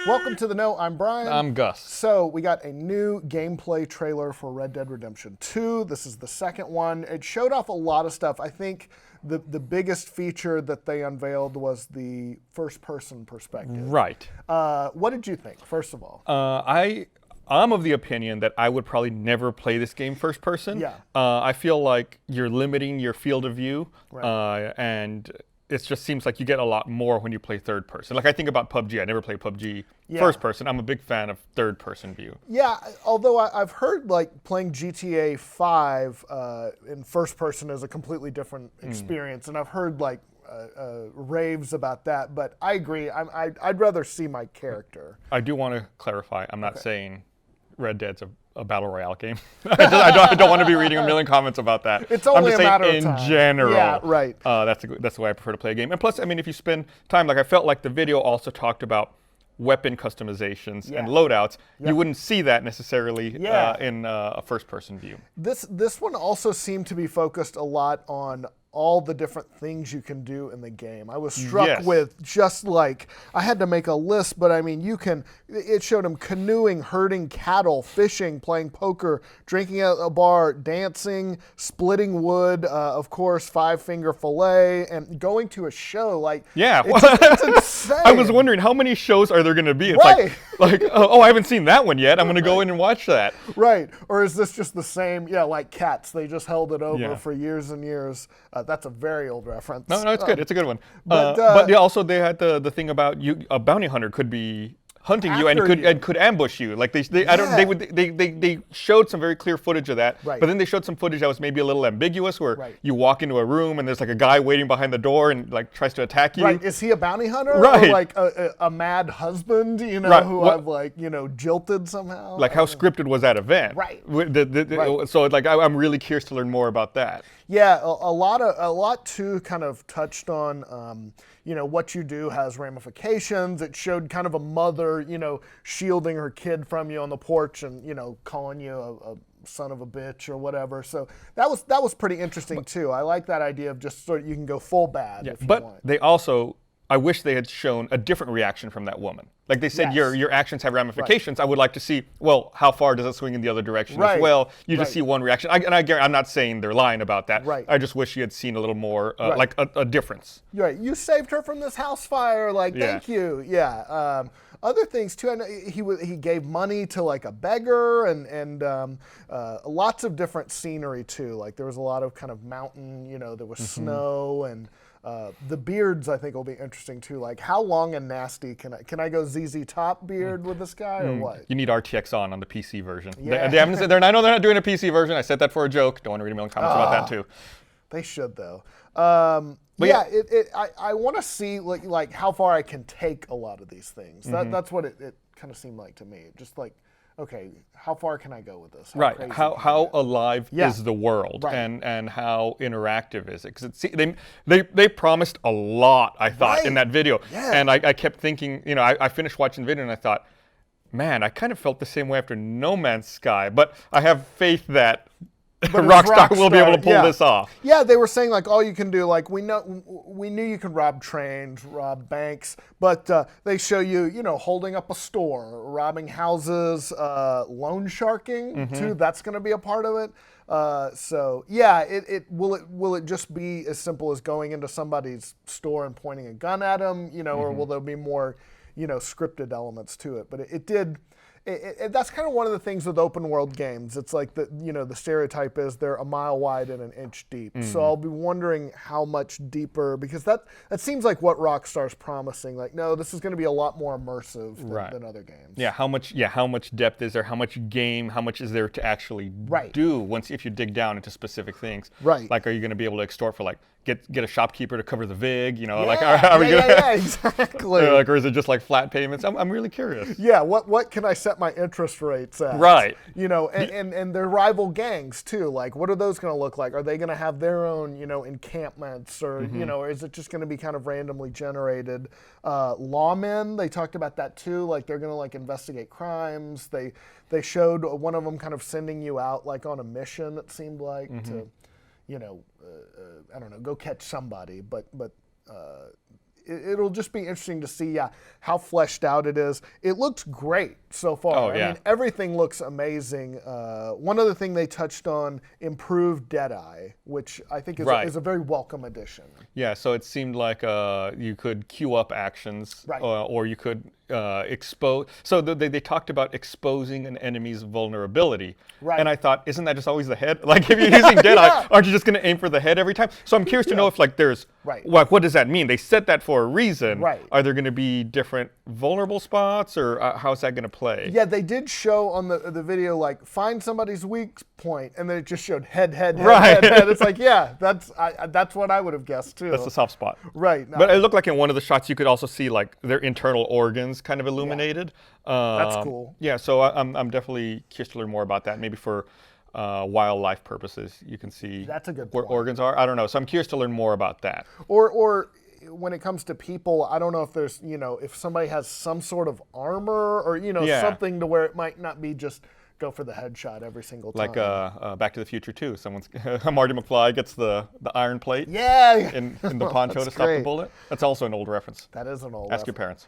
Welcome to the Know. I'm Brian. I'm Gus. So we got a new gameplay trailer for Red Dead Redemption 2. This is the second one. It showed off a lot of stuff. I think the biggest feature that they unveiled was the first-person perspective. Right. What did you think, first of all? I'm of the opinion that I would probably never play this game first person. Yeah. I feel like you're limiting your field of view, Right. and it just seems like you get a lot more when you play third person. Like I think about PUBG. I never played PUBG first person. I'm a big fan of third person view. Yeah, although I've heard like playing GTA 5 in first person is a completely different experience, and I've heard like raves about that. But I agree. I'd rather see my character. I do want to clarify. I'm not saying Red Dead's a battle royale game. I don't want to be reading a million comments about that. It's only I'm just a matter saying of time. in general. Yeah, right. That's the way I prefer to play a game. And plus, I mean, if you spend time, like I felt like the video also talked about weapon customizations and loadouts. You wouldn't see that necessarily in a first-person view. This one also seemed to be focused a lot on all the different things you can do in the game. I was struck with just like, I had to make a list, but I mean, it showed him canoeing, herding cattle, fishing, playing poker, drinking at a bar, dancing, splitting wood, of course, five-finger fillet, and going to a show. Like, it's insane. I was wondering, how many shows are there going to be? It's like, oh, I haven't seen that one yet. I'm going to go in and watch that. Right. Or is this just the same, like Cats. They just held it over for years and years. That's a very old reference. No, it's good. It's a good one. But also they had the thing about a bounty hunter could be hunting you and could ambush you. Like they showed some very clear footage of that. Right. But then they showed some footage that was maybe a little ambiguous, where you walk into a room and there's like a guy waiting behind the door and like tries to attack you. Right. Is he a bounty hunter? Right. Or like a mad husband, who I've like, jilted somehow? Like how scripted was that event? Right. So like I'm really curious to learn more about that. Yeah, a lot too kind of touched on, what you do has ramifications. It showed kind of a mother, shielding her kid from you on the porch and, calling you a son of a bitch or whatever. So that was pretty interesting too. I like that idea of just sort of you can go full bad if you want. But they also, I wish they had shown a different reaction from that woman. Like they said, your actions have ramifications. Right. I would like to see, well, how far does it swing in the other direction as well? You just see one reaction. I'm not saying they're lying about that. Right. I just wish you had seen a little more, like a difference. Right. You saved her from this house fire. Like, thank you. Yeah. Other things too. I know he gave money to like a beggar and lots of different scenery too. Like there was a lot of kind of mountain. There was snow and. The beards, I think, will be interesting too. Like, how long and nasty can I go ZZ Top beard with this guy, or what? You need RTX on the PC version. Yeah. They haven't said, I know they're not doing a PC version. I said that for a joke. Don't want to read a million comments about that too. They should though. I want to see like how far I can take a lot of these things. That's what it kind of seemed like to me. Just like, okay, how far can I go with this? How alive is the world, and how interactive is it? Because they promised a lot, I thought, in that video, and I kept thinking, I finished watching the video and I thought, man, I kind of felt the same way after No Man's Sky, but I have faith that Rockstar will be able to pull this off. Yeah, they were saying like all you can do, like we knew you could rob trains, rob banks, but they show you, holding up a store, robbing houses, loan sharking too. That's going to be a part of it. So yeah, will it just be as simple as going into somebody's store and pointing a gun at them, or will there be more, scripted elements to it? But it did. That's kind of one of the things with open world games. It's like the stereotype is they're a mile wide and an inch deep. So I'll be wondering how much deeper, because that seems like what Rockstar's promising. Like, no, this is going to be a lot more immersive than other games. Yeah, how much depth is there? How much is there to actually do if you dig down into specific things? Right. Like, are you going to be able to extort for like get a shopkeeper to cover the VIG? Exactly. Or is it just like flat payments? I'm really curious. Yeah, what can I set my interest rates at? Right. And their rival gangs too. Like, what are those going to look like? Are they going to have their own, encampments, or or is it just going to be kind of randomly generated? Lawmen, they talked about that too. Like, they're going to like investigate crimes. They showed one of them kind of sending you out like on a mission. It seemed like to, I don't know, go catch somebody. But it'll just be interesting to see how fleshed out it is. It looks great so far. Oh, I mean, everything looks amazing. One other thing they touched on, improved Deadeye, which I think is a very welcome addition. Yeah, so it seemed like you could queue up actions, or you could expose. So they talked about exposing an enemy's vulnerability. Right. And I thought, isn't that just always the head? Like if you're using Deadeye, aren't you just going to aim for the head every time? So I'm curious to know if like there's, like, what does that mean? They set that for a reason. Right. Are there going to be different vulnerable spots, or how's that going to play? Yeah, they did show on the video, like, find somebody's weak point, and then it just showed head. It's like, yeah, that's what I would have guessed too. That's the soft spot. Right. But it looked like in one of the shots you could also see like their internal organs kind of illuminated. That's cool. Yeah, so I'm definitely curious to learn more about that. Maybe for wildlife purposes, you can see where organs are. I don't know. So I'm curious to learn more about that. Or when it comes to people, I don't know if there's, if somebody has some sort of armor or, something to where it might not be just go for the headshot every single time. Like Back to the Future 2. Marty McFly gets the iron plate in the poncho to stop the bullet. That's also an old reference. That is an old Ask your parents.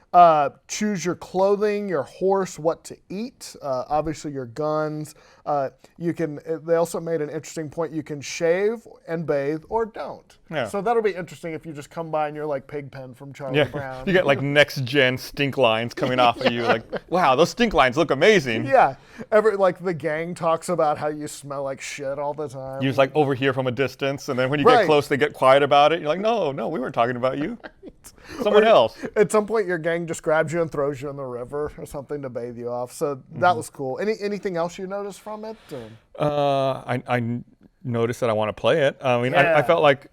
Choose your clothing, your horse, what to eat, obviously your guns. They also made an interesting point. You can shave and bathe or don't. Yeah. So that'll be interesting if you just come by and you're like Pigpen from Charlie Brown. You get like next gen stink lines coming off of you. Like, wow, those stink lines look amazing. Yeah. Like the gang talks about how you smell like shit all the time. You just like overhear from a distance, and then when you get close, they get quiet about it. You're like, no, we weren't talking about you. Someone else. At some point, your gang just grabs you and throws you in the river or something to bathe you off. So that was cool. Anything else you noticed from it? I noticed that I want to play it. I mean, I felt like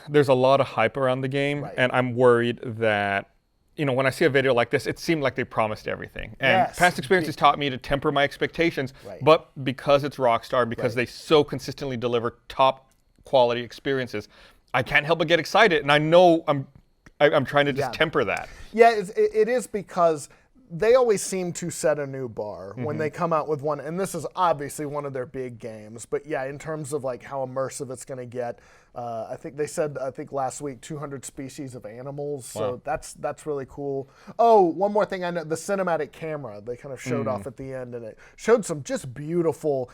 there's a lot of hype around the game, and I'm worried that, when I see a video like this, it seemed like they promised everything. And past experiences taught me to temper my expectations, but because it's Rockstar, because they so consistently deliver top quality experiences, I can't help but get excited. And I know I'm trying to just temper that. Yeah, it is because they always seem to set a new bar when they come out with one, and this is obviously one of their big games. But yeah, in terms of like how immersive it's going to get, I think they said last week 200 species of animals. Wow. So that's really cool. Oh, one more thing I know: the cinematic camera they kind of showed off at the end, and it showed some just beautiful,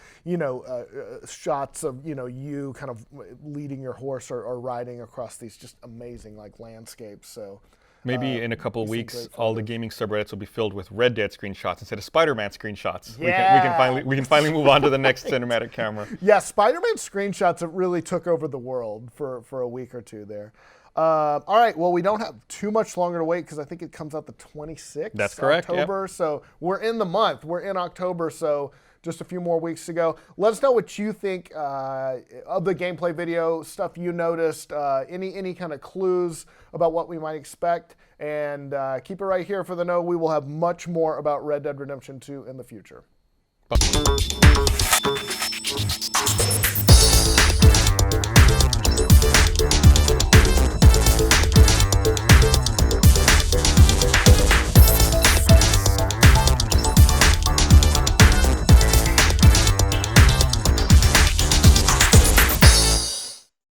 shots of you kind of leading your horse or riding across these just amazing like landscapes. So. Maybe in a couple of weeks, all the gaming subreddits will be filled with Red Dead screenshots instead of Spider-Man screenshots. Yeah. We can finally move on to the next cinematic camera. Yeah, Spider-Man screenshots really took over the world for a week or two there. All right, well, we don't have too much longer to wait because I think it comes out the 26th. That's correct. October. Yep. So we're in the month. We're in October. So just a few more weeks to go. Let us know what you think of the gameplay video, stuff you noticed, any kind of clues about what we might expect. And keep it right here for the know. We will have much more about Red Dead Redemption 2 in the future. Bye.